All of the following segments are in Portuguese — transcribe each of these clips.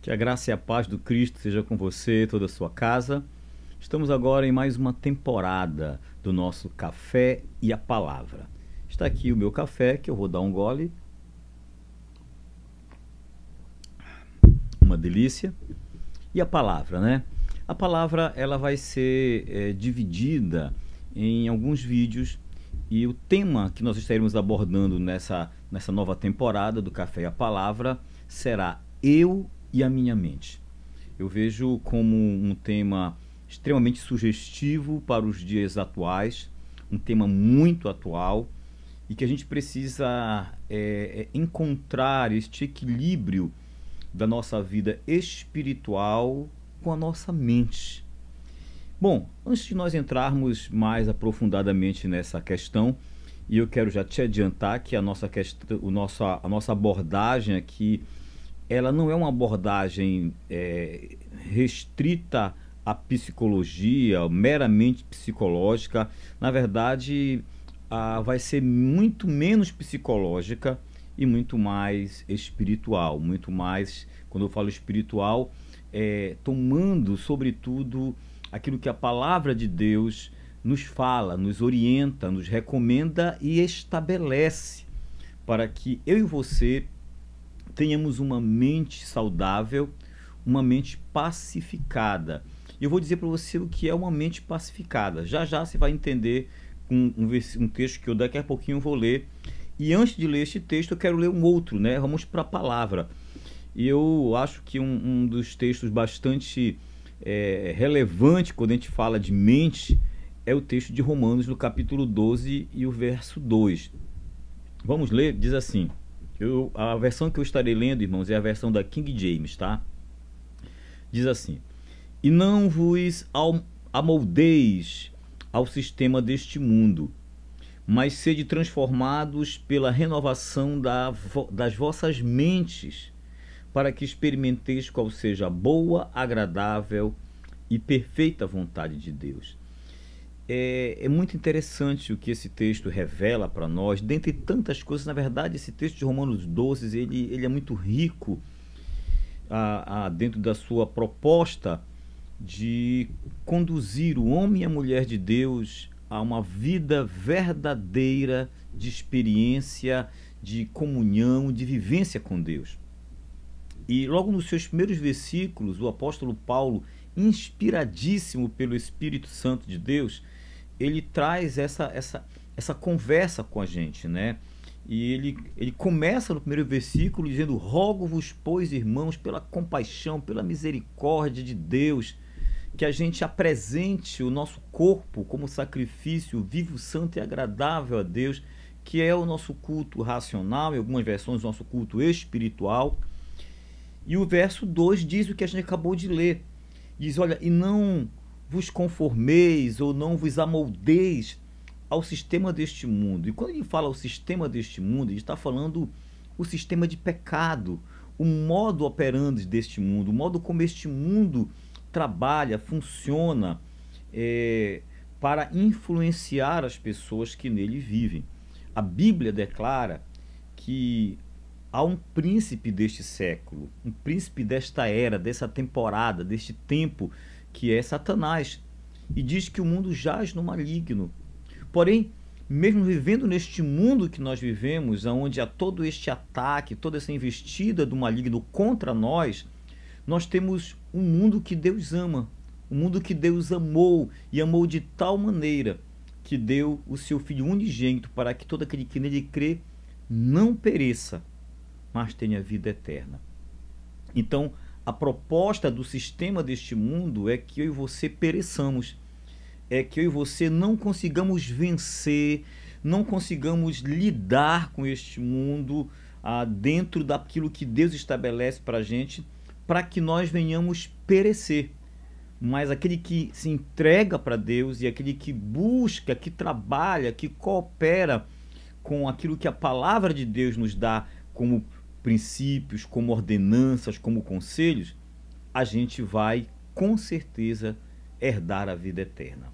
Que a graça e a paz do Cristo seja com você e toda a sua casa. Estamos agora em mais uma temporada do nosso Café e a Palavra. Está aqui o meu café, que eu vou dar um gole. Uma delícia. E a palavra, né? A palavra ela vai ser dividida em alguns vídeos e o tema que nós estaremos abordando nessa nova temporada do Café e a Palavra será Eu e a Minha Mente. Eu vejo como um tema extremamente sugestivo para os dias atuais, um tema muito atual e que a gente precisa encontrar este equilíbrio da nossa vida espiritual com a nossa mente. Bom, antes de nós entrarmos mais aprofundadamente nessa questão, e eu quero já te adiantar que a nossa abordagem aqui, ela não é uma abordagem restrita à psicologia, meramente psicológica. Na verdade, vai ser muito menos psicológica e muito mais espiritual. Muito mais, quando eu falo espiritual, tomando, sobretudo, aquilo que a palavra de Deus nos fala, nos orienta, nos recomenda e estabelece para que eu e você tenhamos uma mente saudável, uma mente pacificada. Eu vou dizer para você o que é uma mente pacificada. Já já você vai entender um texto que eu daqui a pouquinho vou ler. E antes de ler este texto, eu quero ler um outro, né? Vamos para a palavra. E eu acho que um dos textos bastante relevante quando a gente fala de mente é o texto de Romanos, no capítulo 12 e o verso 2. Vamos ler? Diz assim, a versão que eu estarei lendo, irmãos, é a versão da King James, tá? Diz assim: E não vos amoldeis ao sistema deste mundo, mas sede transformados pela renovação das vossas mentes, para que experimenteis qual seja a boa, agradável e perfeita vontade de Deus. É muito interessante o que esse texto revela para nós. Dentre tantas coisas, na verdade, esse texto de Romanos 12, ele é muito rico dentro da sua proposta de conduzir o homem e a mulher de Deus a uma vida verdadeira de experiência, de comunhão, de vivência com Deus. E logo nos seus primeiros versículos, o apóstolo Paulo, inspiradíssimo pelo Espírito Santo de Deus, ele traz essa conversa com a gente, né? E ele começa no primeiro versículo dizendo: Rogo-vos, pois, irmãos, pela compaixão, pela misericórdia de Deus, que a gente apresente o nosso corpo como sacrifício vivo, santo e agradável a Deus, que é o nosso culto racional, em algumas versões, o nosso culto espiritual. E o verso 2 diz o que a gente acabou de ler. Diz, olha, e não vos conformeis ou não vos amoldeis ao sistema deste mundo. E quando ele fala o sistema deste mundo, ele está falando o sistema de pecado, o modo operandi deste mundo, o modo como este mundo trabalha, funciona para influenciar as pessoas que nele vivem. A Bíblia declara que há um príncipe deste século, um príncipe desta era, dessa temporada, deste tempo, que é Satanás, e diz que o mundo jaz no maligno. Porém, mesmo vivendo neste mundo que nós vivemos, onde há todo este ataque, toda essa investida do maligno contra nós, nós temos um mundo que Deus ama, um mundo que Deus amou, e amou de tal maneira que deu o seu Filho unigênito para que todo aquele que nele crê não pereça, mas tenha vida eterna. Então, a proposta do sistema deste mundo é que eu e você pereçamos, é que eu e você não consigamos vencer, não consigamos lidar com este mundo dentro daquilo que Deus estabelece para a gente, para que nós venhamos perecer. Mas aquele que se entrega para Deus e aquele que busca, que trabalha, que coopera com aquilo que a palavra de Deus nos dá como princípios, como ordenanças, como conselhos, a gente vai com certeza herdar a vida eterna.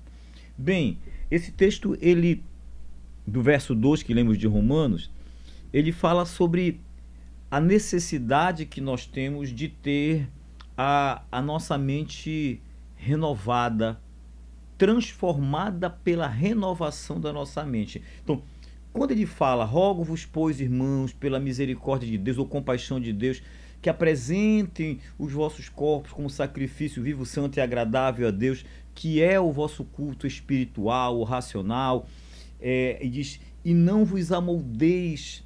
Bem, esse texto, do verso 2 que lemos de Romanos, ele fala sobre a necessidade que nós temos de ter a nossa mente renovada, transformada pela renovação da nossa mente. Então, quando ele fala, rogo-vos, pois, irmãos, pela misericórdia de Deus ou compaixão de Deus, que apresentem os vossos corpos como sacrifício vivo, santo e agradável a Deus, que é o vosso culto espiritual, racional, e diz, e não vos amoldeis,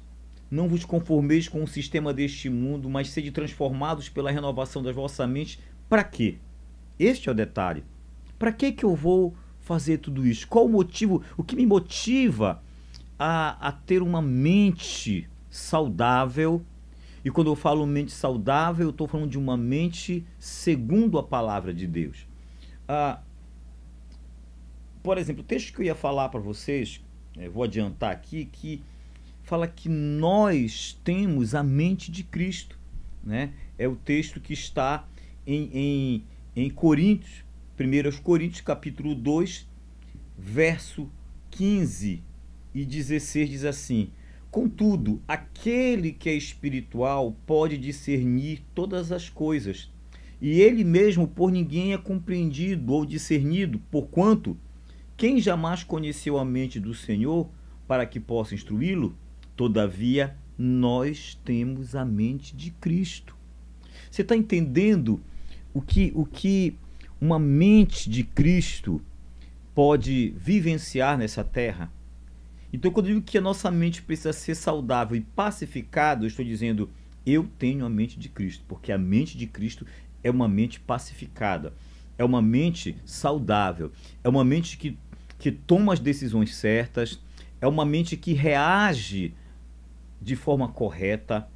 não vos conformeis com o sistema deste mundo, mas sede transformados pela renovação das vossas mentes. Para quê? Este é o detalhe. Para que eu vou fazer tudo isso? Qual o motivo? O que me motiva a ter uma mente saudável? E quando eu falo mente saudável, eu estou falando de uma mente segundo a palavra de Deus. Por exemplo, o texto que eu ia falar para vocês, vou adiantar aqui, que fala que nós temos a mente de Cristo, né? É o texto que está em Coríntios, 1 Coríntios, capítulo 2, verso 15 e 16, diz assim: contudo, aquele que é espiritual pode discernir todas as coisas, e ele mesmo por ninguém é compreendido ou discernido, porquanto quem jamais conheceu a mente do Senhor para que possa instruí-lo? Todavia, nós temos a mente de Cristo. Você está entendendo o que uma mente de Cristo pode vivenciar nessa terra? Então, quando eu digo que a nossa mente precisa ser saudável e pacificada, eu estou dizendo, eu tenho a mente de Cristo, porque a mente de Cristo é uma mente pacificada, é uma mente saudável, é uma mente que toma as decisões certas, é uma mente que reage de forma correta,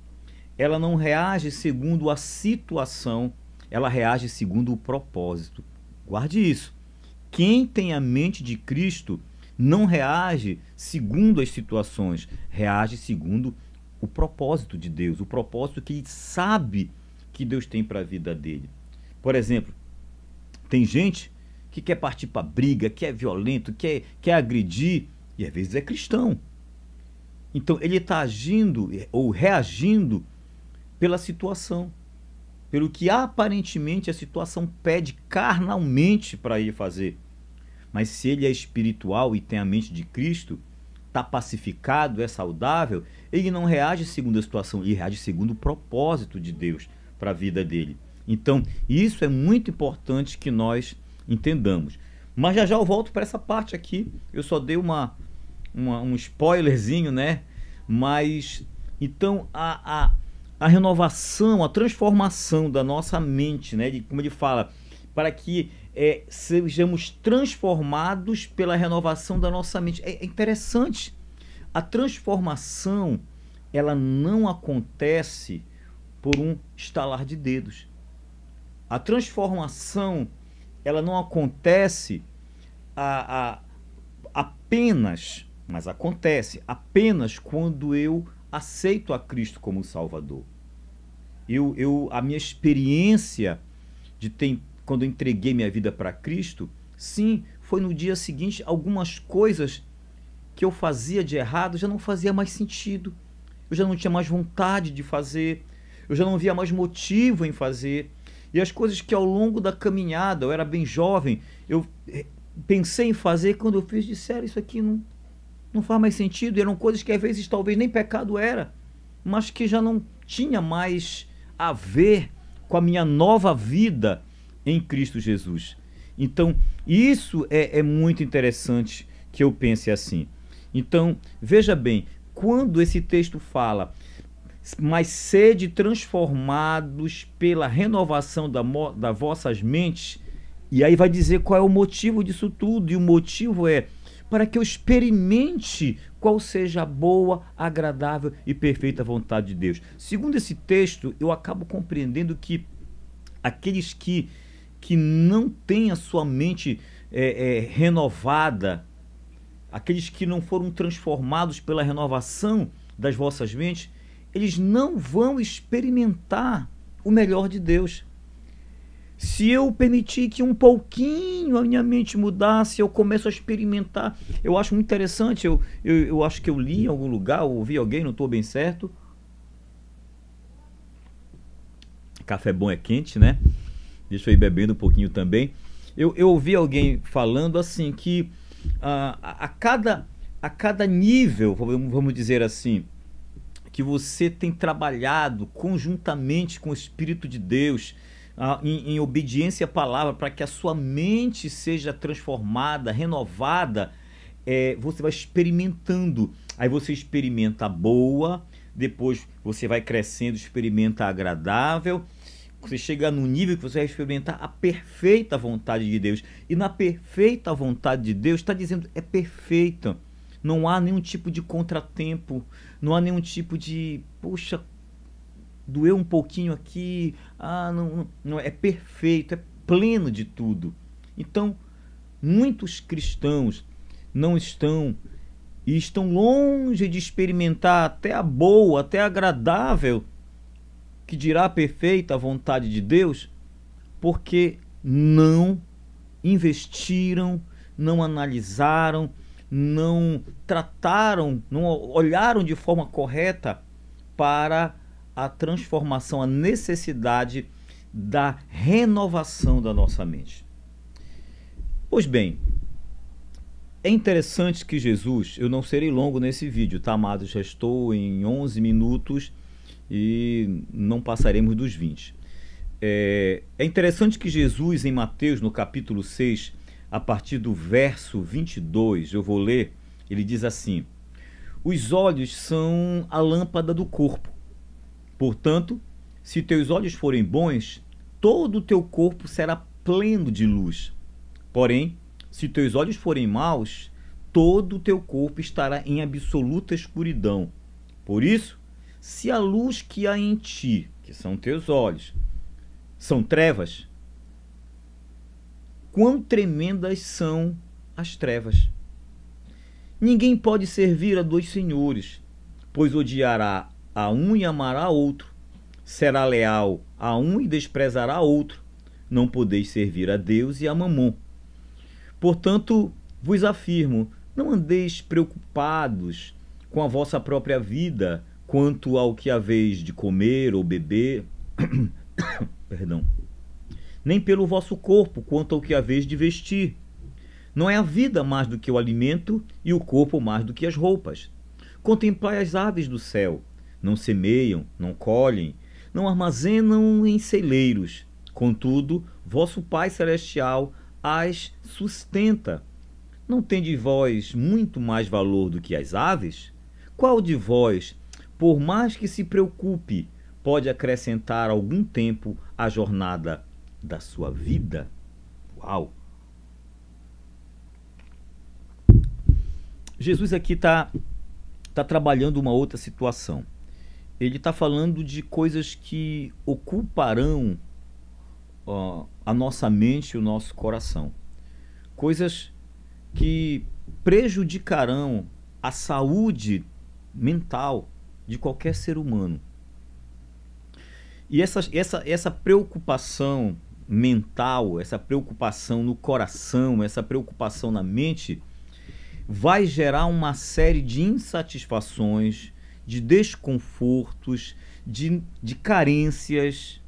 ela não reage segundo a situação, ela reage segundo o propósito. Guarde isso. Quem tem a mente de Cristo não reage segundo as situações, reage segundo o propósito de Deus, o propósito que ele sabe que Deus tem para a vida dele. Por exemplo, tem gente que quer partir para briga, que é violento, quer agredir, e às vezes é cristão. Então ele está agindo ou reagindo pela situação, pelo que aparentemente a situação pede carnalmente para ele fazer. Mas se ele é espiritual e tem a mente de Cristo, está pacificado, é saudável, ele não reage segundo a situação, ele reage segundo o propósito de Deus para a vida dele. Então, isso é muito importante que nós entendamos. Mas já eu volto para essa parte aqui. Eu só dei um spoilerzinho, né? Mas, então, a renovação, a transformação da nossa mente, né? Como ele fala, para que sejamos transformados pela renovação da nossa mente. É interessante. A transformação, ela não acontece por um estalar de dedos. A transformação, ela não acontece apenas, mas acontece apenas quando eu aceito a Cristo como Salvador. A minha experiência de ter, quando eu entreguei minha vida para Cristo, sim, foi no dia seguinte, algumas coisas que eu fazia de errado já não fazia mais sentido. Eu já não tinha mais vontade de fazer, eu já não via mais motivo em fazer. E as coisas que ao longo da caminhada, eu era bem jovem, eu pensei em fazer, quando eu fiz, disseram, isso aqui não faz mais sentido. E eram coisas que às vezes talvez nem pecado era, mas que já não tinha mais a ver com a minha nova vida em Cristo Jesus. Então, isso é muito interessante que eu pense assim. Então, veja bem, quando esse texto fala, mas sede transformados pela renovação das vossas mentes, e aí vai dizer qual é o motivo disso tudo, e o motivo é para que eu experimente qual seja a boa, agradável e perfeita vontade de Deus. Segundo esse texto, eu acabo compreendendo que aqueles que não têm a sua mente renovada, aqueles que não foram transformados pela renovação das vossas mentes, eles não vão experimentar o melhor de Deus. Se eu permitir que um pouquinho a minha mente mudasse, eu começo a experimentar. Eu acho muito interessante, eu acho que eu li em algum lugar, ou ouvi alguém, não estou bem certo, Café bom é quente, né? Deixa eu ir bebendo um pouquinho também. Eu ouvi alguém falando assim que a cada nível, vamos dizer assim, que você tem trabalhado conjuntamente com o Espírito de Deus, em obediência à palavra, para que a sua mente seja transformada, renovada, você vai experimentando. Aí você experimenta a boa, depois você vai crescendo, experimenta a agradável. Você chega num nível que você vai experimentar a perfeita vontade de Deus. E na perfeita vontade de Deus, está dizendo, é perfeita. Não há nenhum tipo de contratempo, não há nenhum tipo de, poxa, doeu um pouquinho aqui, não, é perfeito, é pleno de tudo. Então, muitos cristãos não estão e estão longe de experimentar até a boa, até a agradável, que dirá a perfeita vontade de Deus, porque não investiram, não analisaram, não trataram, não olharam de forma correta para a transformação, a necessidade da renovação da nossa mente. Pois bem, é interessante que Jesus, eu não serei longo nesse vídeo, tá, amados? Já estou em 11 minutos e não passaremos dos 20. É interessante que Jesus, em Mateus, no capítulo 6, a partir do verso 22, eu vou ler, ele diz assim: os olhos são a lâmpada do corpo. Portanto, se teus olhos forem bons, todo o teu corpo será pleno de luz. Porém, se teus olhos forem maus, todo o teu corpo estará em absoluta escuridão. Por isso, se a luz que há em ti, que são teus olhos, são trevas, quão tremendas são as trevas. Ninguém pode servir a dois senhores, pois odiará a um e amará a outro, será leal a um e desprezará a outro. Não podeis servir a Deus e a Mamom. Portanto, vos afirmo, não andeis preocupados com a vossa própria vida, quanto ao que haveis de comer ou beber, perdão, nem pelo vosso corpo, quanto ao que haveis de vestir. Não é a vida mais do que o alimento e o corpo mais do que as roupas. Contemplai as aves do céu, não semeiam, não colhem, não armazenam em celeiros. Contudo, vosso Pai Celestial as sustenta. Não tendes vós muito mais valor do que as aves? Qual de vós, por mais que se preocupe, pode acrescentar algum tempo à jornada da sua vida? Uau! Jesus aqui está trabalhando uma outra situação. Ele está falando de coisas que ocuparão a nossa mente e o nosso coração. Coisas que prejudicarão a saúde mental de qualquer ser humano. E essa preocupação mental, essa preocupação no coração, essa preocupação na mente, vai gerar uma série de insatisfações, de desconfortos, de carências.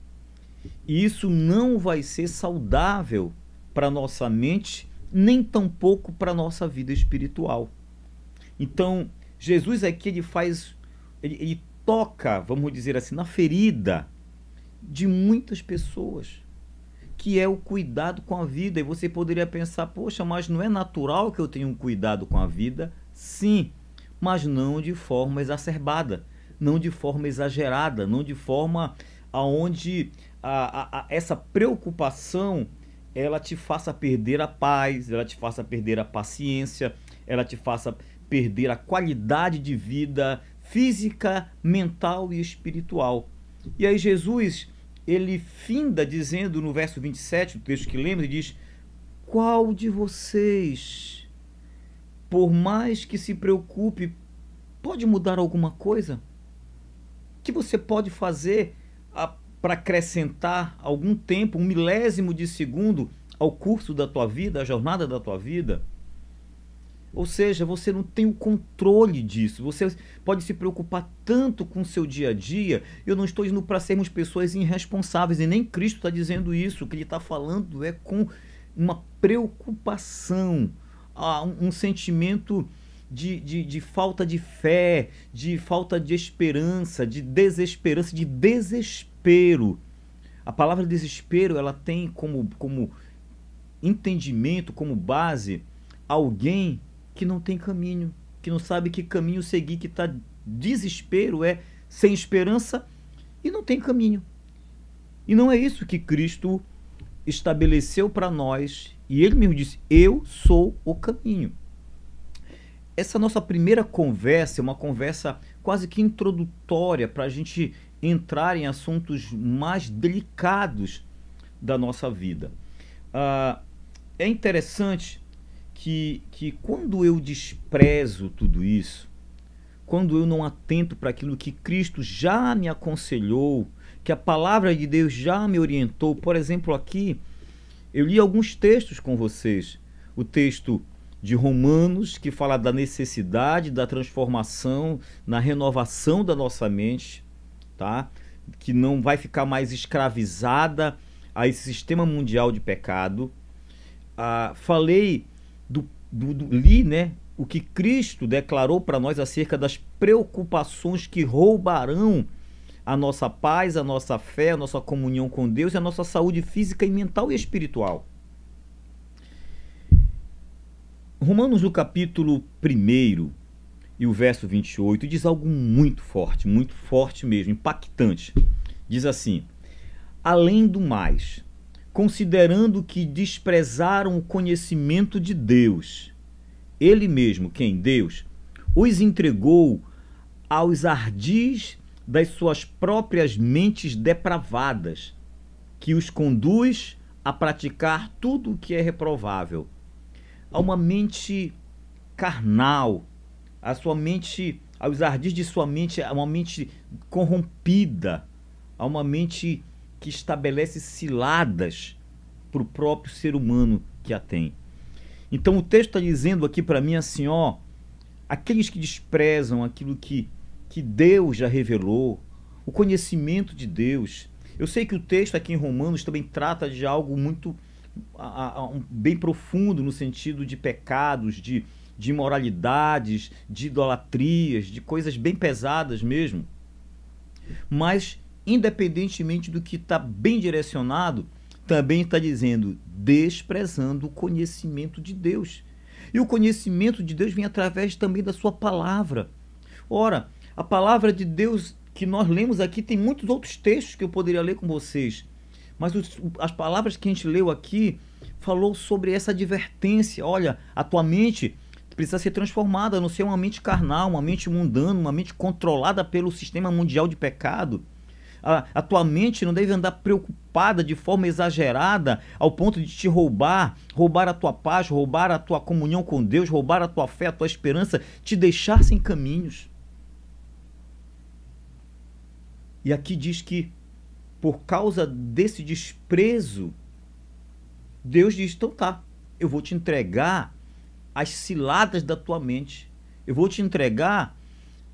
E isso não vai ser saudável para a nossa mente, nem tampouco para a nossa vida espiritual. Então, Jesus aqui ele toca, vamos dizer assim, na ferida de muitas pessoas, que é o cuidado com a vida. E você poderia pensar, poxa, mas não é natural que eu tenha um cuidado com a vida? Sim, mas não de forma exacerbada, não de forma exagerada, não de forma aonde essa preocupação ela te faça perder a paz, ela te faça perder a paciência, ela te faça perder a qualidade de vida física, mental e espiritual. E aí Jesus, ele finda dizendo no verso 27, o texto que lemos, ele diz: qual de vocês, por mais que se preocupe, pode mudar alguma coisa? O que você pode fazer para acrescentar algum tempo, 1/1000 de segundo ao curso da tua vida, à jornada da tua vida? Ou seja, você não tem o controle disso. Você pode se preocupar tanto com o seu dia a dia. Eu não estou indo para sermos pessoas irresponsáveis, e nem Cristo está dizendo isso. O que ele está falando é com uma preocupação, um sentimento de falta de fé, de falta de esperança, de desesperança, de desespero. A palavra desespero, ela tem como entendimento, como base, alguém que não tem caminho, que não sabe que caminho seguir, que está desespero, sem esperança e não tem caminho. E não é isso que Cristo estabeleceu para nós, e ele mesmo disse: eu sou o caminho. Essa nossa primeira conversa é uma conversa quase que introdutória para a gente entrar em assuntos mais delicados da nossa vida. É interessante que quando eu desprezo tudo isso, quando eu não atento para aquilo que Cristo já me aconselhou, que a palavra de Deus já me orientou. Por exemplo, aqui eu li alguns textos com vocês. O texto de Romanos, que fala da necessidade da transformação, na renovação da nossa mente, tá? Que não vai ficar mais escravizada a esse sistema mundial de pecado. Falei li, né, o que Cristo declarou para nós acerca das preocupações que roubarão a nossa paz, a nossa fé, a nossa comunhão com Deus e a nossa saúde física e mental e espiritual. Romanos, no capítulo 1 e o verso 28, diz algo muito forte mesmo, impactante. Diz assim: além do mais, considerando que desprezaram o conhecimento de Deus, ele mesmo, quem? Deus, os entregou aos ardis das suas próprias mentes depravadas, que os conduz a praticar tudo o que é reprovável. Há uma mente carnal, a sua mente, aos ardis de sua mente, há uma mente corrompida, há uma mente que estabelece ciladas para o próprio ser humano que a tem. Então o texto está dizendo aqui para mim assim, aqueles que desprezam aquilo que Deus já revelou, o conhecimento de Deus. Eu sei que o texto aqui em Romanos também trata de algo muito bem profundo, no sentido de pecados, de imoralidades, de idolatrias, de coisas bem pesadas mesmo. Mas, independentemente do que está bem direcionado, também está dizendo, desprezando o conhecimento de Deus. E o conhecimento de Deus vem através também da sua palavra. Ora, a palavra de Deus que nós lemos aqui, tem muitos outros textos que eu poderia ler com vocês, mas as palavras que a gente leu aqui falou sobre essa advertência. Olha, a tua mente precisa ser transformada, não ser uma mente carnal, uma mente mundana, uma mente controlada pelo sistema mundial de pecado. A tua mente não deve andar preocupada de forma exagerada ao ponto de te roubar a tua paz, roubar a tua comunhão com Deus, roubar a tua fé, a tua esperança, te deixar sem caminhos. E aqui diz que por causa desse desprezo, Deus diz, então tá, eu vou te entregar as ciladas da tua mente, eu vou te entregar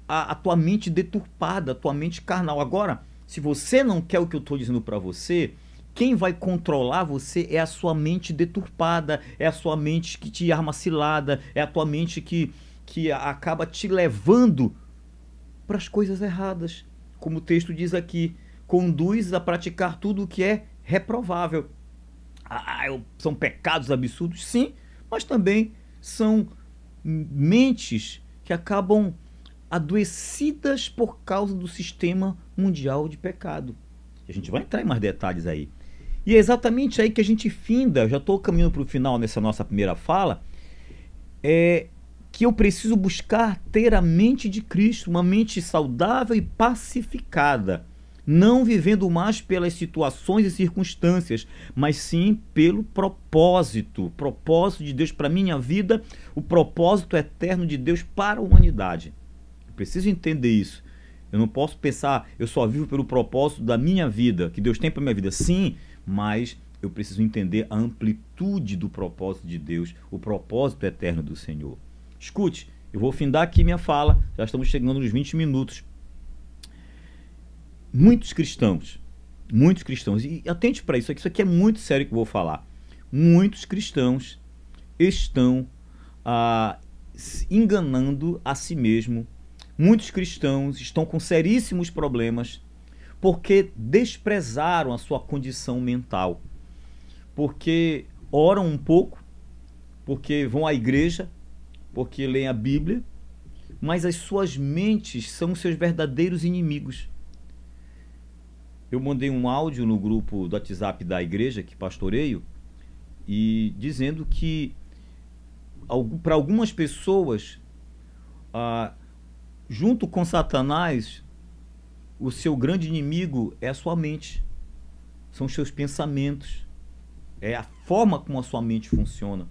a tua mente deturpada, a tua mente carnal. Agora, se você não quer o que eu estou dizendo para você, quem vai controlar você é a sua mente deturpada, é a sua mente que te arma cilada, é a tua mente que acaba te levando para as coisas erradas. Como o texto diz aqui, conduz a praticar tudo o que é reprovável. São pecados absurdos? Sim, mas também são mentes que acabam adoecidas por causa do sistema mundial de pecado. A gente vai entrar em mais detalhes aí. E é exatamente aí que a gente finda, já estou caminhando para o final nessa nossa primeira fala, que eu preciso buscar ter a mente de Cristo, uma mente saudável e pacificada, não vivendo mais pelas situações e circunstâncias, mas sim pelo propósito de Deus para a minha vida, o propósito eterno de Deus para a humanidade. Eu preciso entender isso. Eu não posso pensar, eu só vivo pelo propósito da minha vida, que Deus tem para a minha vida. Sim, mas eu preciso entender a amplitude do propósito de Deus, o propósito eterno do Senhor. Escute, eu vou findar aqui minha fala, já estamos chegando nos 20 minutos. Muitos cristãos, e atente para isso aqui é muito sério que eu vou falar. Muitos cristãos estão enganando a si mesmo. Muitos cristãos estão com seríssimos problemas porque desprezaram a sua condição mental, porque oram um pouco, porque vão à igreja, porque leem a Bíblia, mas as suas mentes são seus verdadeiros inimigos. Eu mandei um áudio no grupo do WhatsApp da igreja que pastoreio, e dizendo que para algumas pessoas, junto com Satanás, o seu grande inimigo é a sua mente, são os seus pensamentos, é a forma como a sua mente funciona.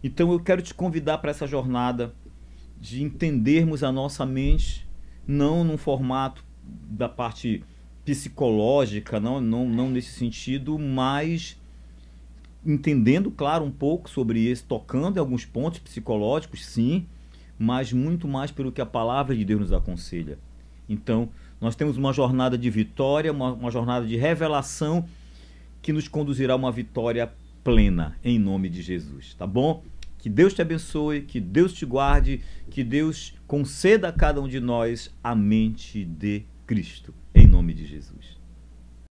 Então eu quero te convidar para essa jornada de entendermos a nossa mente, não num formato da parte psicológica, não nesse sentido, mas entendendo, claro, um pouco sobre isso, tocando em alguns pontos psicológicos, sim, mas muito mais pelo que a palavra de Deus nos aconselha. Então, nós temos uma jornada de vitória, uma jornada de revelação que nos conduzirá a uma vitória plena, em nome de Jesus, tá bom? Que Deus te abençoe, que Deus te guarde, que Deus conceda a cada um de nós a mente de Cristo, em nome de Jesus.